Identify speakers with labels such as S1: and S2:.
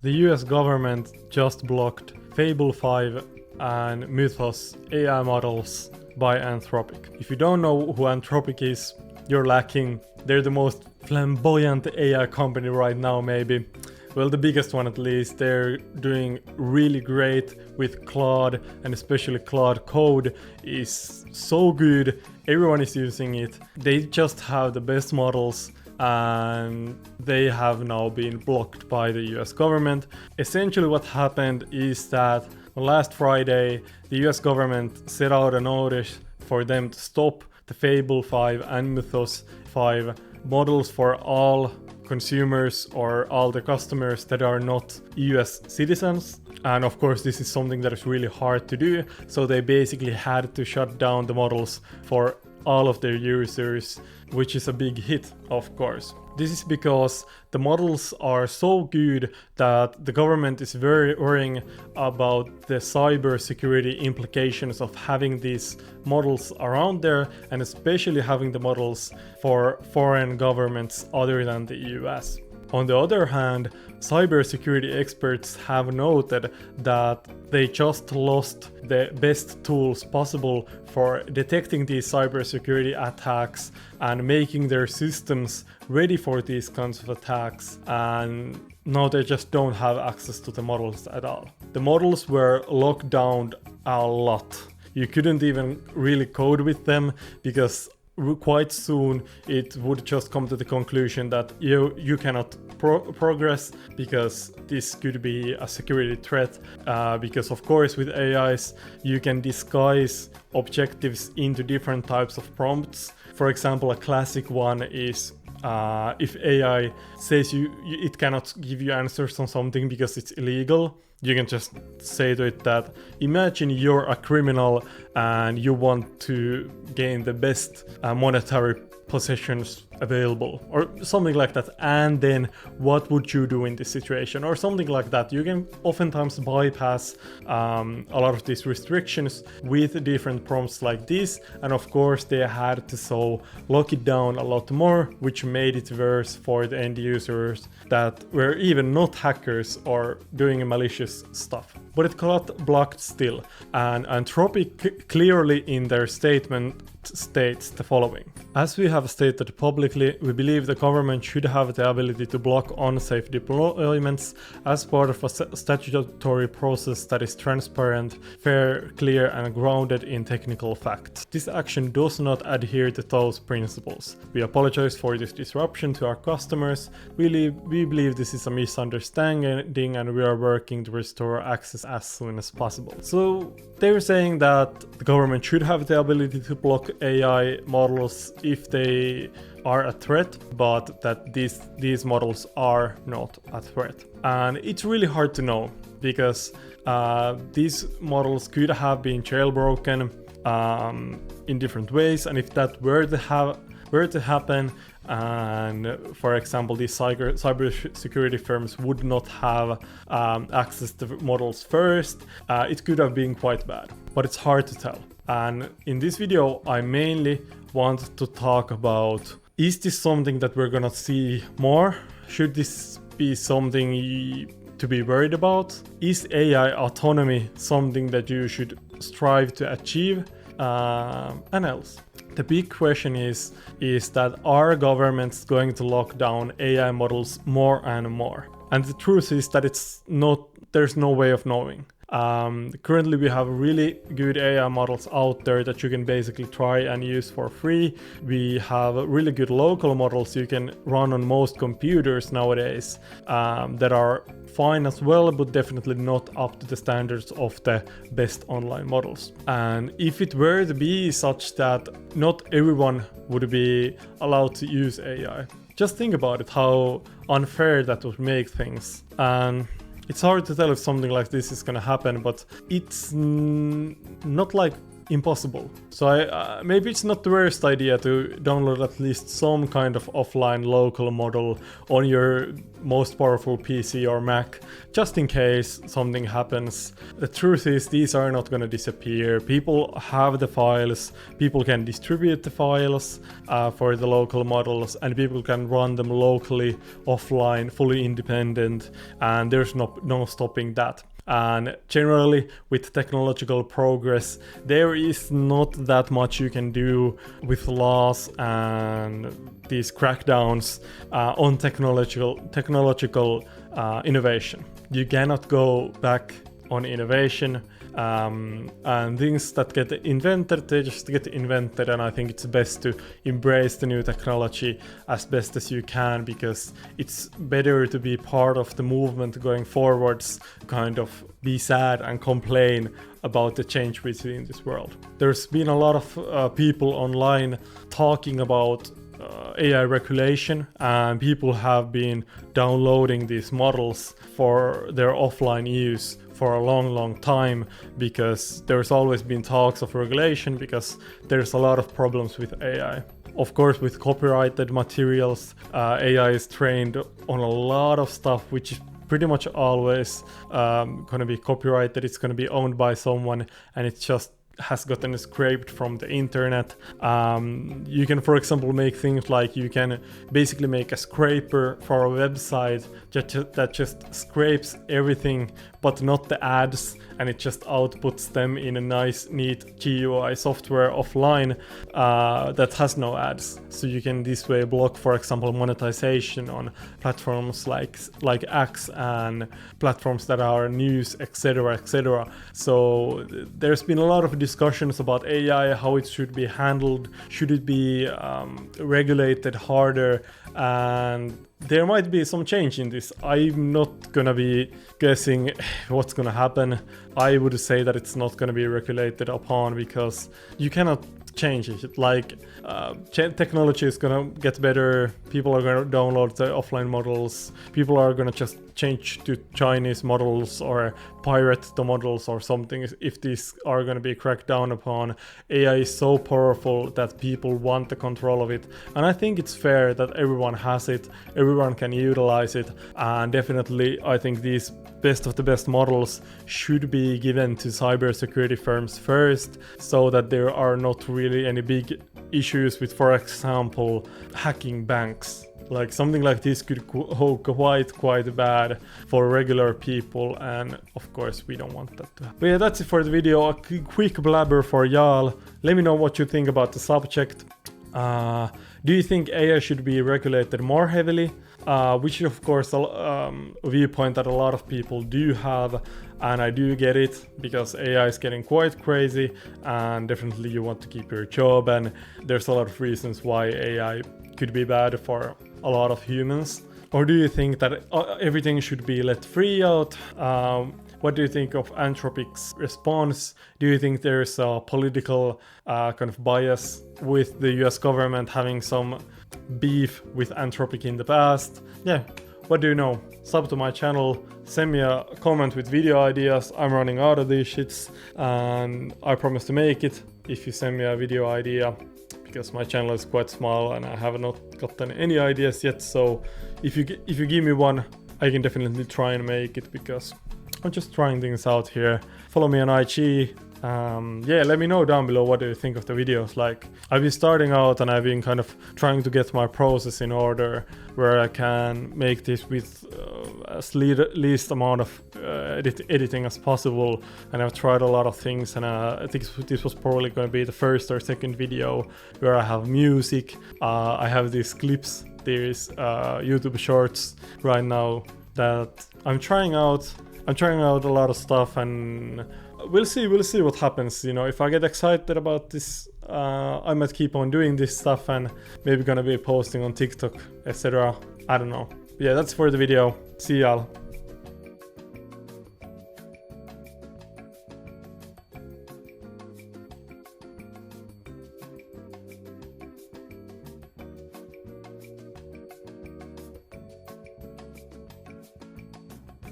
S1: The US government just blocked Fable 5 and Mythos AI models by Anthropic. If you don't know who Anthropic is, you're lacking. They're the most flamboyant AI company right now, maybe. Well, the biggest one at least. They're doing really great with Claude, and especially Claude Code is so good. Everyone is using it. They just have the best models, and they have now been blocked by the US government. Essentially what happened is that last Friday the US government set out a notice for them to stop the Fable 5 and Mythos 5 models for all consumers or all the customers that are not US citizens. And of course this is something that is really hard to do, so they basically had to shut down the models for all of their users, which is a big hit, of course. This is because the models are so good that the government is very worrying about the cybersecurity implications of having these models around there, and especially having the models for foreign governments other than the US. On the other hand, cybersecurity experts have noted that they just lost the best tools possible for detecting these cybersecurity attacks and making their systems ready for these kinds of attacks, and now they just don't have access to the models at all. The models were locked down a lot. You couldn't even really code with them because quite soon it would just come to the conclusion that you cannot progress because this could be a security threat, because of course with AIs you can disguise objectives into different types of prompts. For example, a classic one is if AI says it cannot give you answers on something because it's illegal, you can just say to it that imagine you're a criminal and you want to gain the best monetary possessions available or something like that, and then what would you do in this situation or something like that. You can oftentimes bypass a lot of these restrictions with different prompts like this, and of course they had to lock it down a lot more, which made it worse for the end users that were even not hackers or doing malicious stuff. But it got blocked still, and Anthropic clearly in their statement states the following: as we have stated publicly, we believe the government should have the ability to block unsafe deployments as part of a statutory process that is transparent, fair, clear, and grounded in technical facts. This action does not adhere to those principles. We apologize for this disruption to our customers. We believe this is a misunderstanding and we are working to restore access as soon as possible. So they're saying that the government should have the ability to block AI models if they are a threat, but that these models are not a threat. And it's really hard to know because these models could have been jailbroken in different ways, and if that were to happen, and for example these cybersecurity firms would not have access to models first, it could have been quite bad, but it's hard to tell. And in this video I mainly want to talk about, is this something that we're gonna see more? Should this be something to be worried about? Is AI autonomy something that you should strive to achieve? And else. The big question is that are governments going to lock down AI models more and more? And the truth is that there's no way of knowing. Currently we have really good AI models out there that you can basically try and use for free. We have really good local models you can run on most computers nowadays that are fine as well, but definitely not up to the standards of the best online models. And if it were to be such that not everyone would be allowed to use AI, just think about it, how unfair that would make things. And it's hard to tell if something like this is gonna happen, but it's not like impossible. So maybe it's not the worst idea to download at least some kind of offline local model on your most powerful PC or Mac, just in case something happens. The truth is, these are not going to disappear. People have the files, people can distribute the files for the local models, and people can run them locally, offline, fully independent, and there's no stopping that. And generally, with technological progress, there is not that much you can do with laws and these crackdowns on technological innovation. You cannot go back on innovation, and things that get invented, they just get invented, and I think it's best to embrace the new technology as best as you can, because it's better to be part of the movement going forwards, kind of be sad and complain about the change we see in this world. There's been a lot of people online talking about AI regulation, and people have been downloading these models for their offline use for a long time, because there's always been talks of regulation, because there's a lot of problems with AI. Of course, with copyrighted materials, AI is trained on a lot of stuff which is pretty much always going to be copyrighted. It's going to be owned by someone, and it's just has gotten scraped from the internet. You can, for example, make things like you can basically make a scraper for a website that just scrapes everything but not the ads, and it just outputs them in a nice, neat GUI software offline that has no ads. So you can this way block, for example, monetization on platforms like X and platforms that are news, etc., etc. So there's been a lot of discussions about AI, how it should be handled, should it be regulated harder, and there might be some change in this. I'm not gonna be guessing what's gonna happen. I would say that it's not gonna be regulated upon, because you cannot change it. Like technology is gonna get better, people are gonna download the offline models, people are gonna just change to Chinese models or pirate the models or something if these are gonna be cracked down upon. AI is so powerful that people want the control of it, and I think it's fair that everyone has it, everyone can utilize it, and definitely I think these best of the best models should be given to cybersecurity firms first, so that there are not really any big issues with, for example, hacking banks. Like something like this could go quite bad for regular people, and of course we don't want that to happen. But yeah, that's it for the video. A quick blabber for y'all. Let me know what you think about the subject. Do you think AI should be regulated more heavily? Which is of course a viewpoint that a lot of people do have, and I do get it, because AI is getting quite crazy, and definitely you want to keep your job, and there's a lot of reasons why AI could be bad for a lot of humans. Or do you think that everything should be let free out? What do you think of Anthropic's response? Do you think there's a political kind of bias with the US government having some beef with Anthropic in the past? Yeah, what do you know? Sub to my channel, send me a comment with video ideas. I'm running out of these shits, and I promise to make it if you send me a video idea, because my channel is quite small and I have not gotten any ideas yet. So if you give me one, I can definitely try and make it, because I'm just trying things out here. Follow me on IG. Yeah, let me know down below what do you think of the videos. Like, I've been starting out and I've been kind of trying to get my process in order, where I can make this with as least amount of editing as possible, and I've tried a lot of things, and I think this was probably going to be the first or second video where I have music. I have these clips, there's YouTube shorts right now that I'm trying out. I'm trying out a lot of stuff, and we'll see what happens. You know, if I get excited about this, I might keep on doing this stuff, and maybe gonna be posting on TikTok, etc. I don't know. Yeah, that's for the video. See y'all.